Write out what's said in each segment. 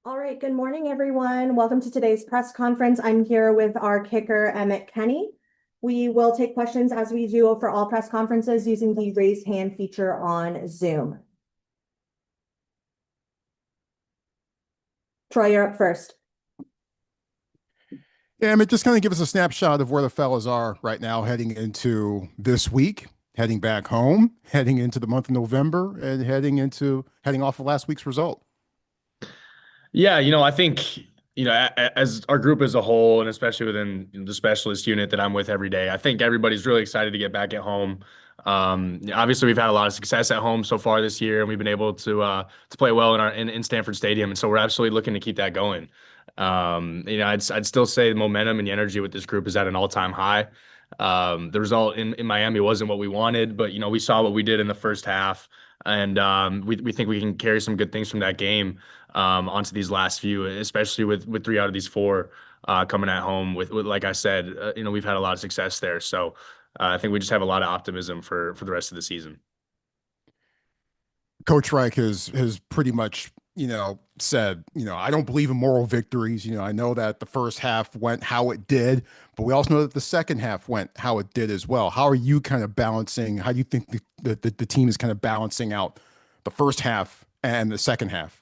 All right, good morning, everyone. Welcome to today's press conference. I'm here with our kicker, Emmet Kenney. We will take questions as we do for all press conferences using the raise hand feature on Zoom. Troy, you're up first. Yeah, I mean, just kind of give us a snapshot of where the fellas are right now heading into this week, heading back home, heading into the month of November, and heading off of last week's result. Yeah, I think, as our group as a whole, and especially within the specialist unit that I'm with every day, I think everybody's really excited to get back at home. Obviously, we've had a lot of success at home so far this year, and we've been able to play well in Stanford Stadium, and so we're absolutely looking to keep that going. I'd still say the momentum and the energy with this group is at an all-time high. The result in Miami wasn't what we wanted, but we saw what we did in the first half, and we think we can carry some good things from that game onto these last few, especially with three out of these four coming at home. With like I said, we've had a lot of success there, so I think we just have a lot of optimism for the rest of the season. Coach Reich has pretty much, said, I don't believe in moral victories. I know that the first half went how it did, but we also know that the second half went how it did as well. How are you kind of balancing? How do you think the team is kind of balancing out the first half and the second half?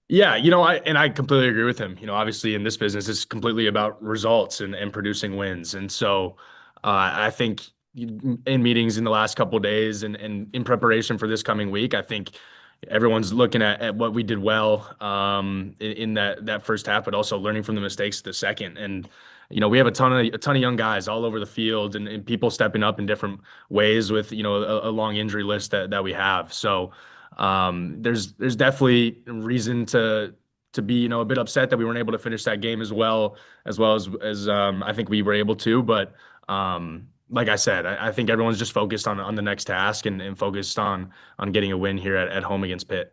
Yeah, I completely agree with him. Obviously in this business, it's completely about results and producing wins. And so I think in meetings in the last couple of days and in preparation for this coming week, I think everyone's looking at what we did well in that first half, but also learning from the mistakes of the second. And we have a ton of young guys all over the field and people stepping up in different ways with a long injury list that we have. So there's definitely reason to be a bit upset that we weren't able to finish that game as well as I think we were able to. But like I said, I think everyone's just focused on the next task and focused on getting a win here at home against Pitt.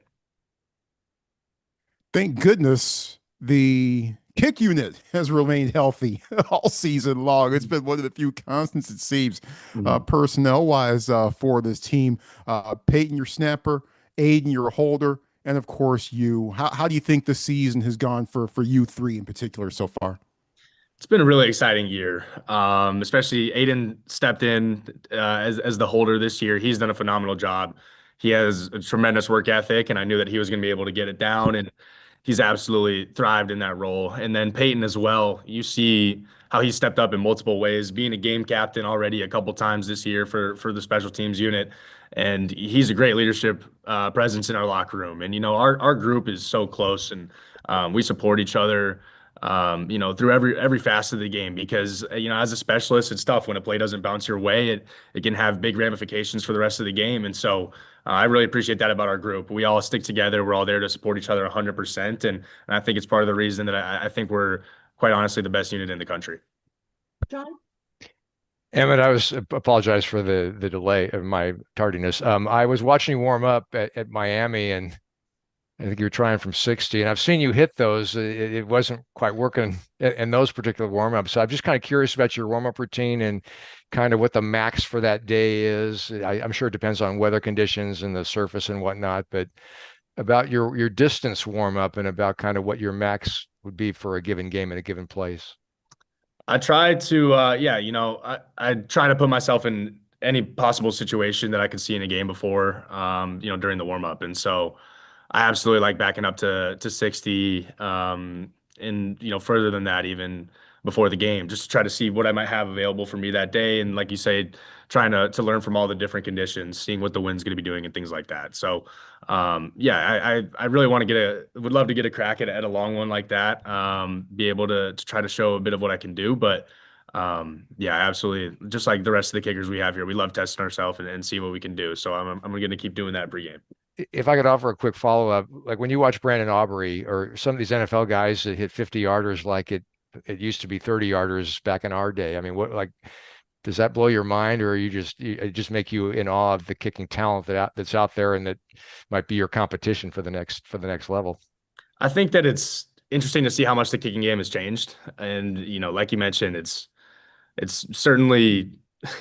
Thank goodness the kick unit has remained healthy all season long. It's been one of the few constants, it seems, Mhm. personnel wise, for this team. Peyton, your snapper, Aiden, your holder, and of course you. How do you think the season has gone for you three in particular so far? It's been a really exciting year, especially Aiden stepped in as the holder this year. He's done a phenomenal job. He has a tremendous work ethic, and I knew that he was going to be able to get it down, and he's absolutely thrived in that role. And then Peyton as well. You see how he stepped up in multiple ways, being a game captain already a couple times this year for the special teams unit, and he's a great leadership presence in our locker room. And our group is so close, and we support each other through every facet of the game because as a specialist, it's tough when a play doesn't bounce your way. It can have big ramifications for the rest of the game, and so I really appreciate that about our group. We all stick together. We're all there to support each other 100%, and I think it's part of the reason that I think we're quite honestly the best unit in the country. John? Emmett, apologize for the delay of my tardiness. I was watching you warm up at Miami, and I think you were trying from 60, and I've seen you hit those. It wasn't quite working in those particular warm-ups. So I'm just kind of curious about your warm-up routine and kind of what the max for that day is. I'm sure it depends on weather conditions and the surface and whatnot, but about your distance warm-up and about kind of what your max would be for a given game in a given place. I try to, I try to put myself in any possible situation that I could see in a game before, during the warm up. And so I absolutely like backing up to 60, and further than that even before the game, just to try to see what I might have available for me that day. And like you say, trying to learn from all the different conditions, seeing what the wind's going to be doing and things like that. So, yeah, I really want to would love to get a crack at a long one like that. Be able to try to show a bit of what I can do, but yeah, absolutely. Just like the rest of the kickers we have here, we love testing ourselves and see what we can do. So I'm going to keep doing that pregame. If I could offer a quick follow-up, like when you watch Brandon Aubrey or some of these NFL guys that hit 50-yarders like it used to be 30-yarders back in our day. I mean, what like does that blow your mind, or it just make you in awe of the kicking talent that's out there and that might be your competition for the next level? I think that it's interesting to see how much the kicking game has changed. And, like you mentioned, it's certainly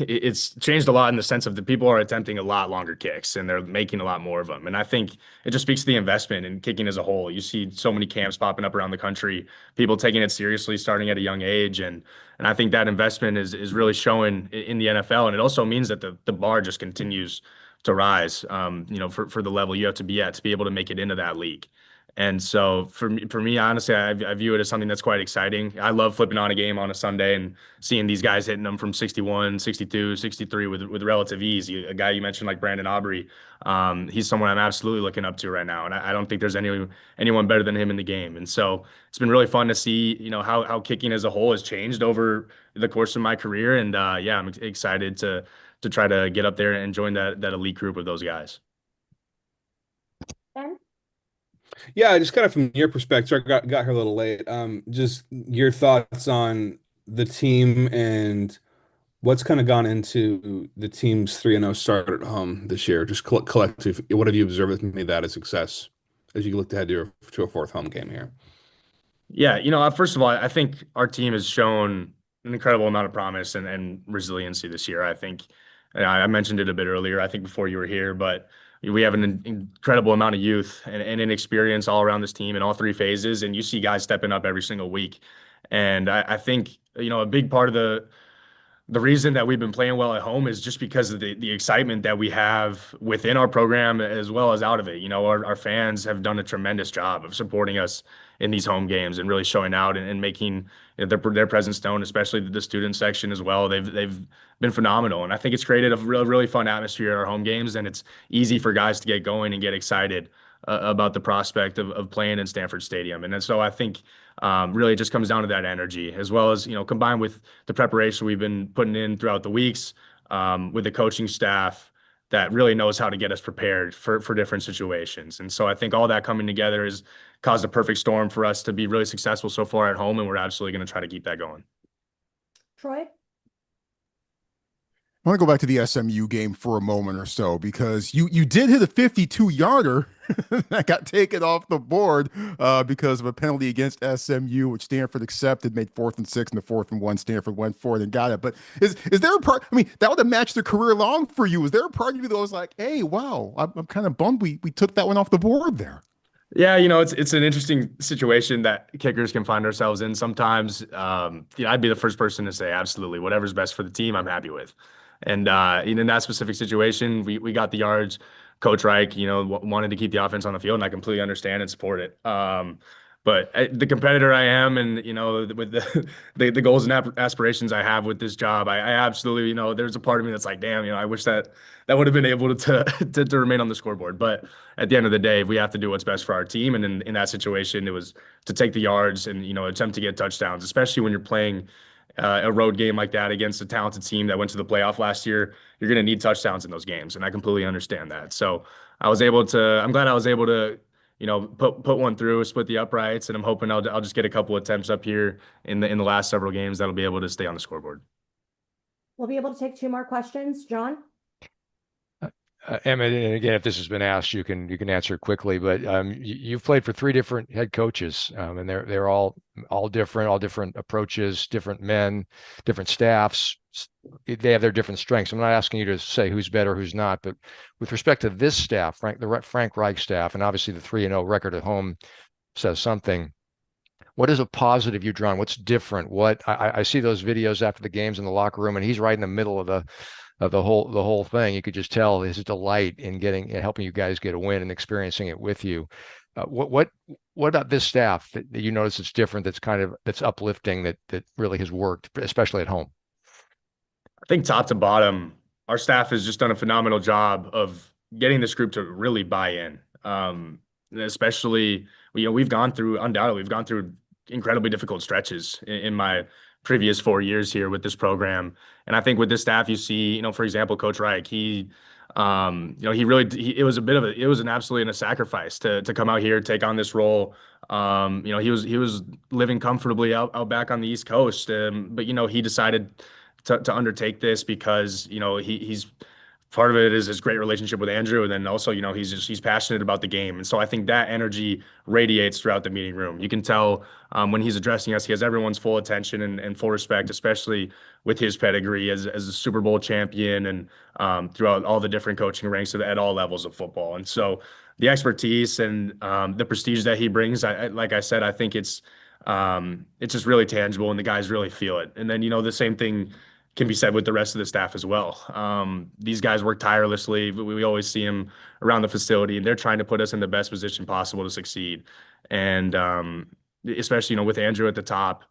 it's changed a lot in the sense of the people are attempting a lot longer kicks and they're making a lot more of them. And I think it just speaks to the investment in kicking as a whole. You see so many camps popping up around the country, people taking it seriously starting at a young age. And I think that investment is really showing in the NFL. And it also means that the bar just continues to rise, for the level you have to be at to be able to make it into that league. And so for me, honestly, I view it as something that's quite exciting. I love flipping on a game on a Sunday and seeing these guys hitting them from 61, 62, 63 with relative ease. A guy you mentioned like Brandon Aubrey, he's someone I'm absolutely looking up to right now, and I don't think there's anyone better than him in the game. And so it's been really fun to see, how kicking as a whole has changed over the course of my career. And yeah, I'm excited to try to get up there and join that elite group of those guys. Ben? Yeah, just kind of from your perspective, I got here a little late. Just your thoughts on the team and what's kind of gone into the team's 3-0 start at home this year. Just collective, what have you observed that made that a success as you look ahead to a fourth home game here? Yeah, first of all, I think our team has shown an incredible amount of promise and resiliency this year. I think I mentioned it a bit earlier, I think before you were here, but we have an incredible amount of youth and inexperience all around this team in all three phases, and you see guys stepping up every single week. And I think, a big part of the reason that we've been playing well at home is just because of the excitement that we have within our program as well as out of it. Our fans have done a tremendous job of supporting us in these home games and really showing out and making their presence known, especially the student section as well. They've been phenomenal. And I think it's created a really fun atmosphere at our home games, and it's easy for guys to get going and get excited about the prospect of playing in Stanford Stadium. And then so I think really it just comes down to that energy, as well as, combined with the preparation we've been putting in throughout the weeks, with the coaching staff that really knows how to get us prepared for different situations. And so I think all that coming together has caused a perfect storm for us to be really successful so far at home, and we're absolutely going to try to keep that going. Troy? I want to go back to the SMU game for a moment or so, because you did hit a 52-yarder that got taken off the board because of a penalty against SMU, which Stanford accepted, made 4th and 6 and the 4th and 1. Stanford went for it and got it. But is there a part? I mean, that would have matched the career long for you. Is there a part of you that was like, hey, wow, I'm kind of bummed we took that one off the board there? Yeah, it's an interesting situation that kickers can find ourselves in sometimes. I'd be the first person to say absolutely whatever's best for the team, I'm happy with. And in that specific situation, we got the yards. Coach Reich, wanted to keep the offense on the field, and I completely understand and support it. But the competitor I am, and with the goals and aspirations I have with this job, I absolutely, there's a part of me that's like, damn, I wish that would have been able to remain on the scoreboard. But at the end of the day, we have to do what's best for our team, and in that situation, it was to take the yards and attempt to get touchdowns, especially when you're playing a road game like that against a talented team that went to the playoff last year. You're going to need touchdowns in those games, and I completely understand that. So I'm glad I was able to, put one through, split the uprights, and I'm hoping I'll just get a couple attempts up here in the last several games that'll be able to stay on the scoreboard. We'll be able to take 2 more questions. John? Emmet, and again, if this has been asked, you can answer quickly. But you've played for 3 different head coaches, and they're all different approaches, different men, different staffs. They have their different strengths. I'm not asking you to say who's better, who's not, but with respect to this staff, the Frank Reich staff, and obviously the 3-0 record at home says something. What is a positive you've drawn? What's different? What I see those videos after the games in the locker room, and he's right in the middle of the whole thing. You could just tell his delight in helping you guys get a win and experiencing it with you. What about this staff that you notice it's different? That's uplifting, that really has worked, especially at home. I think top to bottom, our staff has just done a phenomenal job of getting this group to really buy in. Especially, we've gone through incredibly difficult stretches in my previous 4 years here with this program. And I think with this staff, you see, for example, Coach Reich, it was absolutely a sacrifice to come out here, take on this role. He was living comfortably out back on the East Coast. But he decided to undertake this because, he's part of it is his great relationship with Andrew, and then also, he's passionate about the game, and so I think that energy radiates throughout the meeting room. You can tell when he's addressing us, he has everyone's full attention and full respect, especially with his pedigree as a Super Bowl champion and throughout all the different coaching ranks at all levels of football. And so the expertise and the prestige that he brings, like I said, I think it's just really tangible, and the guys really feel it. And then the same thing can be said with the rest of the staff as well. These guys work tirelessly. We always see them around the facility, and they're trying to put us in the best position possible to succeed. And especially, with Andrew at the top,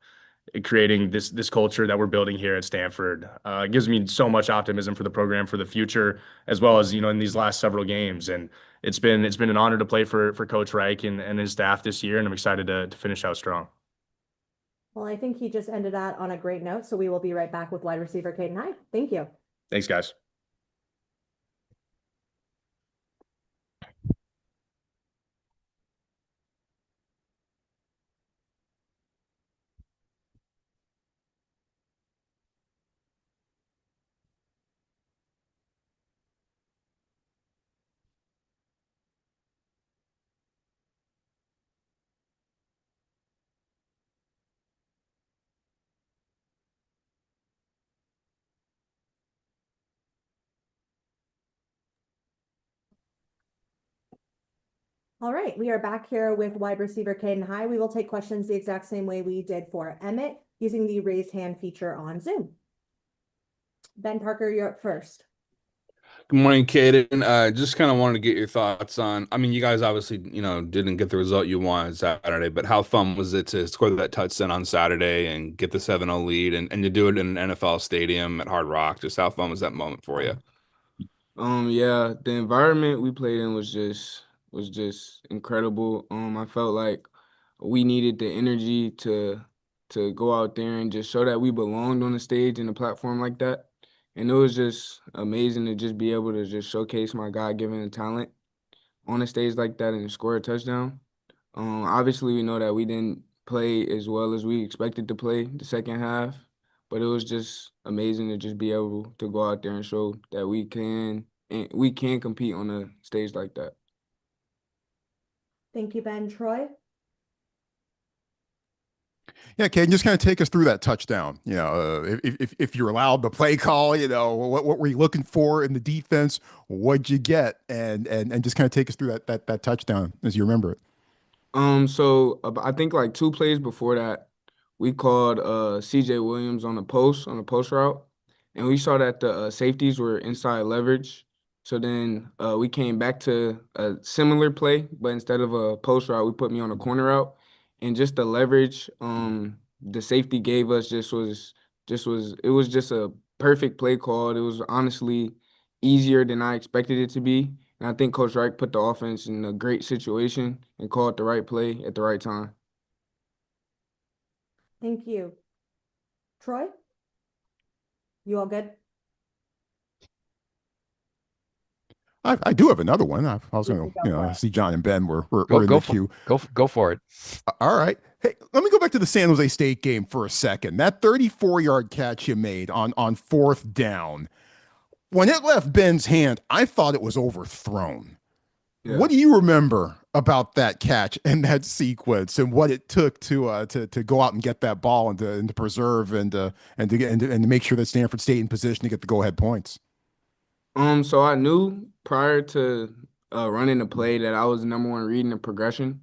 creating this culture that we're building here at Stanford, gives me so much optimism for the program for the future, as well as in these last several games. And it's been an honor to play for Coach Reich and his staff this year, and I'm excited to finish out strong. Well, I think he just ended that on a great note. So we will be right back with wide receiver Caden Hyde. Thank you. Thanks, guys. All right, we are back here with wide receiver Caden Hyde. We will take questions the exact same way we did for Emmet, using the raise hand feature on Zoom. Ben Parker, you're up first. Good morning, Caden. Just kind of wanted to get your thoughts on, I mean, you guys obviously, didn't get the result you wanted Saturday, but how fun was it to score that touchdown on Saturday and get the 7-0 lead and to do it in an NFL stadium at Hard Rock? Just how fun was that moment for you? Yeah, the environment we played in was just incredible. I felt like we needed the energy to go out there and just show that we belonged on the stage and the platform like that. And it was just amazing to just be able to just showcase my God-given talent on a stage like that and score a touchdown. Obviously, we know that we didn't play as well as we expected to play the second half, but it was just amazing to just be able to go out there and show that we can compete on a stage like that. Thank you, Ben. Troy? Yeah, Caden, just kind of take us through that touchdown. If you're allowed the play call, what were you looking for in the defense? What'd you get? And just kind of take us through that touchdown as you remember it. So I think like 2 plays before that, we called CJ Williams on the post route, and we saw that the safeties were inside leverage. So then we came back to a similar play, but instead of a post route, we put me on a corner route, and just the leverage the safety gave us it was just a perfect play call. It was honestly easier than I expected it to be. And I think Coach Reich put the offense in a great situation and called the right play at the right time. Thank you. Troy? You all good? I do have another one. I was going to, see John and Ben were in the queue. Go for it. All right. Hey, let me go back to the San Jose State game for a second. That 34-yard catch you made on 4th down. When it left Ben's hand, I thought it was overthrown. Yeah. What do you remember about that catch and that sequence and what it took to go out and get that ball and to preserve and to make sure that Stanford stayed in position to get the go-ahead points? So I knew prior to running the play that I was the number one reading the progression,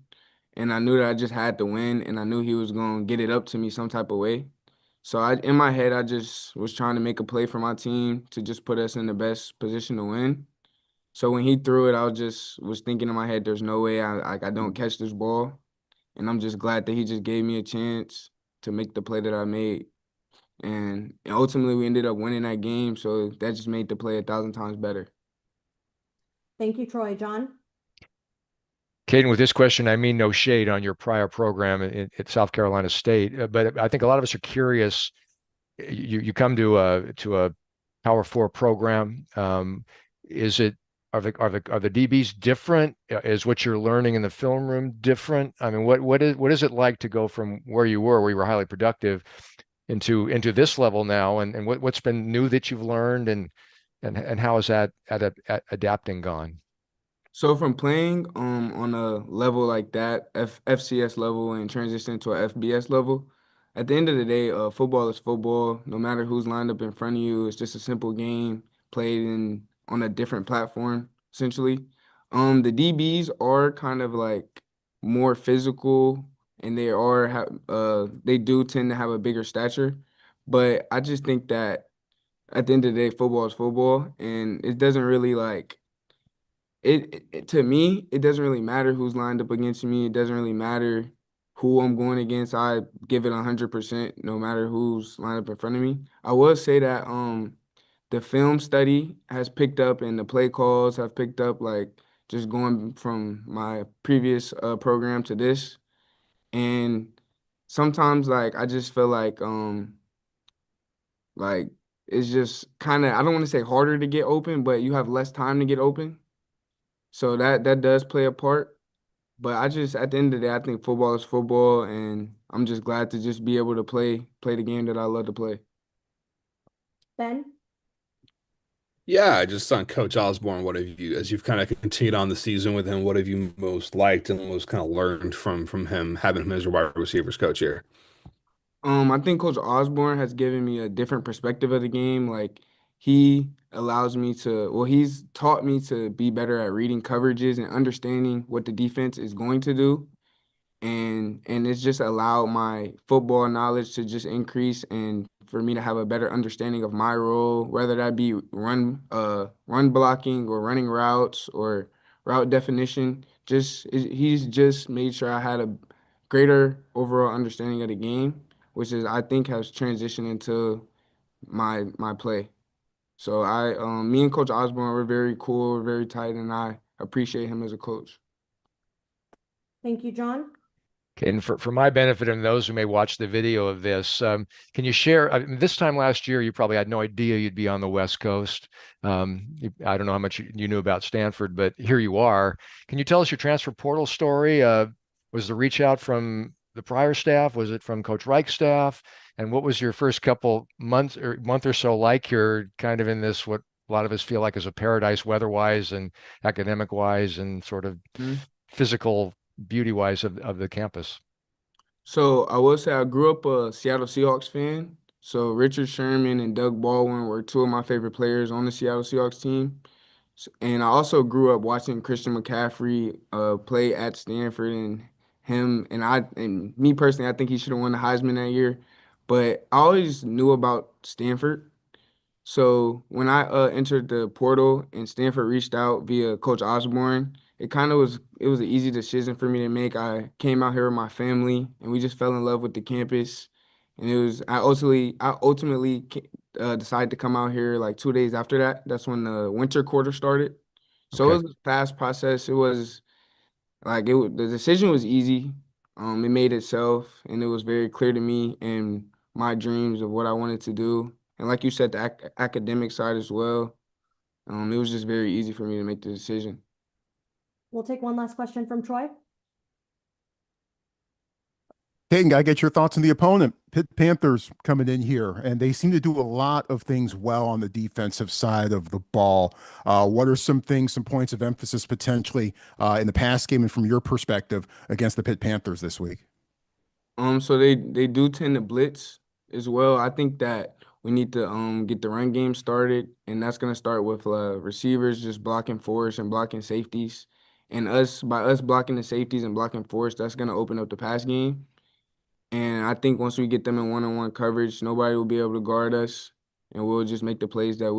and I knew that I just had to win, and I knew he was going to get it up to me some type of way. So in my head, I just was trying to make a play for my team to just put us in the best position to win. So when he threw it, I was thinking in my head, there's no way I don't catch this ball. And I'm just glad that he just gave me a chance to make the play that I made. And ultimately, we ended up winning that game. So that just made the play 1,000 times better. Thank you, Troy. John? Caden, with this question, I mean no shade on your prior program at South Carolina State, but I think a lot of us are curious. You come to a Power 4 program. Are the DBs different? Is what you're learning in the film room different? I mean, what is it like to go from where you were highly productive, into this level now, and what's been new that you've learned, and And how is that adapting gone? So from playing on a level like that, FCS level and transition to a FBS level, at the end of the day, football is football. No matter who's lined up in front of you, it's just a simple game played in on a different platform, essentially. The DBs are kind of like more physical and they do tend to have a bigger stature. But I just think that at the end of the day, football is football, and it doesn't really like to me, it doesn't really matter who's lined up against me. It doesn't really matter who I'm going against. I give it 100%, no matter who's lined up in front of me. I will say that the film study has picked up and the play calls have picked up, like just going from my previous program to this. And sometimes like I just feel like it's just kind of, I don't want to say harder to get open, but you have less time to get open. So that does play a part. But I just at the end of the day, I think football is football, and I'm just glad to just be able to play the game that I love to play. Ben? Yeah, just on Coach Osborne, what have you, as you've kind of continued on the season with him, what have you most liked and most kind of learned from him, having him as your wide receivers coach here? I think Coach Osborne has given me a different perspective of the game. Like he allows me to, well, he's taught me to be better at reading coverages and understanding what the defense is going to do. And it's just allowed my football knowledge to just increase and for me to have a better understanding of my role, whether that be run blocking or running routes or route definition. He's just made sure I had a greater overall understanding of the game, which is I think has transitioned into my play. So me and Coach Osborne, we're very cool, we're very tight, and I appreciate him as a coach. Thank you, John. Okay, and for my benefit and those who may watch the video of this, can you share? I mean, this time last year, you probably had no idea you'd be on the West Coast. I don't know how much you knew about Stanford, but here you are. Can you tell us your transfer portal story? Was the reach out from the prior staff? Was it from Coach Reich's staff? And what was your first couple months or month or so like? You're kind of in this what a lot of us feel like is a paradise weather-wise and academic-wise and sort of physical beauty-wise of the campus. So I will say I grew up a Seattle Seahawks fan. So Richard Sherman and Doug Baldwin were two of my favorite players on the Seattle Seahawks team. And I also grew up watching Christian McCaffrey play at Stanford, and me personally, I think he should have won the Heisman that year. But I always knew about Stanford. So when I entered the portal and Stanford reached out via Coach Osborne, it was an easy decision for me to make. I came out here with my family and we just fell in love with the campus. And I ultimately decided to come out here like 2 days after that. That's when the winter quarter started. So Okay. it was a fast process. It was the decision was easy. It made itself, and it was very clear to me and my dreams of what I wanted to do. And like you said, the academic side as well. It was just very easy for me to make the decision. We'll take one last question from Troy. Caden, gotta get your thoughts on the opponent. Pitt Panthers coming in here, and they seem to do a lot of things well on the defensive side of the ball. What are some things, some points of emphasis potentially in the pass game and from your perspective against the Pitt Panthers this week? So they do tend to blitz as well. I think that we need to get the run game started, and that's gonna start with receivers just blocking forwards and blocking safeties. And by us blocking the safeties and blocking forwards, that's gonna open up the pass game. And I think once we get them in one-on-one coverage, nobody will be able to guard us, and we'll just make the plays that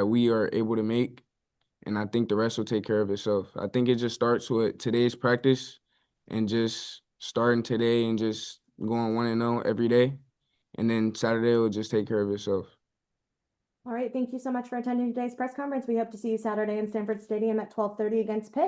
we are able to make. And I think the rest will take care of itself. I think it just starts with today's practice and just starting today and just going 1-0 every day. And then Saturday will just take care of itself. All right, thank you so much for attending today's press conference. We hope to see you Saturday in Stanford Stadium at 12:30 against Pitt.